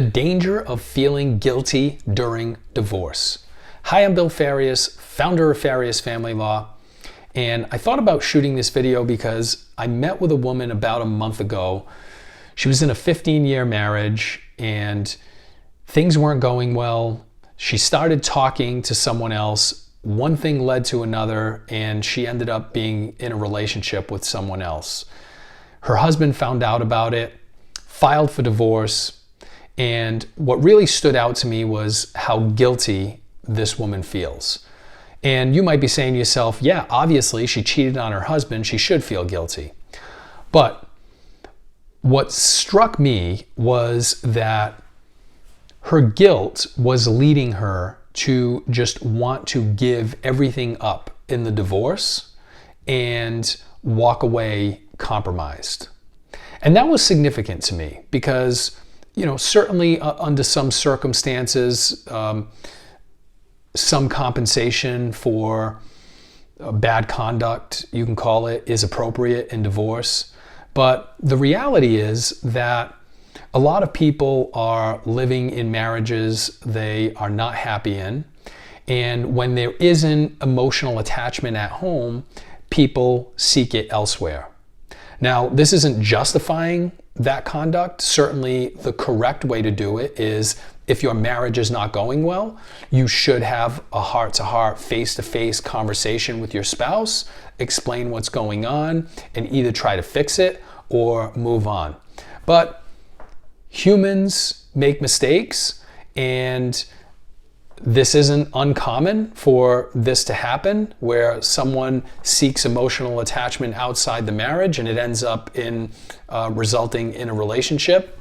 The danger of feeling guilty during divorce. Hi, I'm Bill Farias, founder of Farias Family Law, and I thought about shooting this video because I met with a woman about a month ago. She was in a 15-year marriage and things weren't going well. She started talking to someone else. One thing led to another, and she ended up being in a relationship with someone else. Her husband found out about it, filed for divorce, and what really stood out to me was how guilty this woman feels. And you might be saying to yourself, yeah, obviously she cheated on her husband, she should feel guilty. But what struck me was that her guilt was leading her to just want to give everything up in the divorce and walk away compromised. And that was significant to me because, certainly under some circumstances, some compensation for bad conduct, you can call it, is appropriate in divorce. But the reality is that a lot of people are living in marriages they are not happy in. And when there isn't emotional attachment at home, people seek it elsewhere. Now, this isn't justifying that conduct. Certainly, the correct way to do it is if your marriage is not going well, you should have a heart-to-heart, face-to-face conversation with your spouse, explain what's going on, and either try to fix it or move on. But humans make mistakes, and this isn't uncommon for this to happen, where someone seeks emotional attachment outside the marriage and it ends up in resulting in a relationship.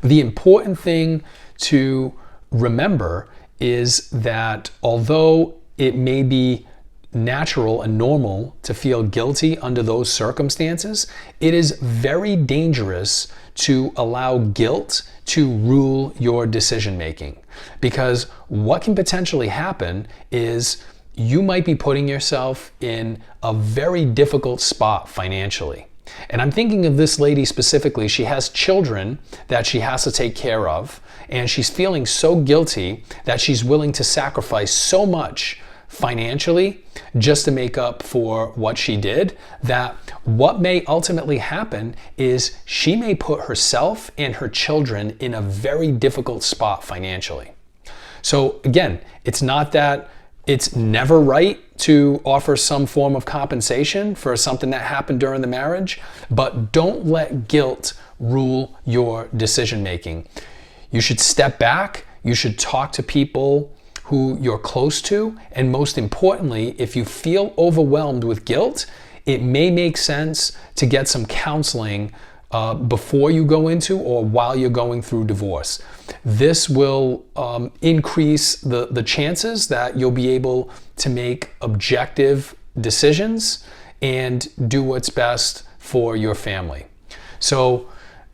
The important thing to remember is that although it may be natural and normal to feel guilty under those circumstances, it is very dangerous to allow guilt to rule your decision making. Because what can potentially happen is you might be putting yourself in a very difficult spot financially. And I'm thinking of this lady specifically. She has children that she has to take care of, and she's feeling so guilty that she's willing to sacrifice so much financially just to make up for what she did, that what may ultimately happen is she may put herself and her children in a very difficult spot financially. So again, it's not that it's never right to offer some form of compensation for something that happened during the marriage, but don't let guilt rule your decision making. You should step back, you should talk to people who you're close to, and most importantly, if you feel overwhelmed with guilt, it may make sense to get some counseling before you go into or while you're going through divorce. This will increase the chances that you'll be able to make objective decisions and do what's best for your family. So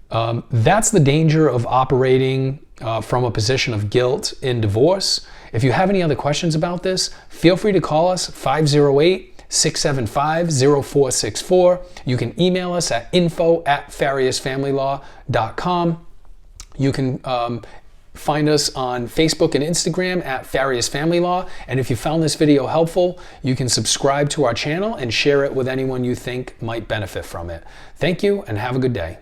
that's the danger of operating from a position of guilt in divorce. If you have any other questions about this, feel free to call us 508-675-0464. You can email us at info@fariasfamilylaw.com. You can find us on Facebook and Instagram at Farias Family Law. And if you found this video helpful, you can subscribe to our channel and share it with anyone you think might benefit from it. Thank you and have a good day.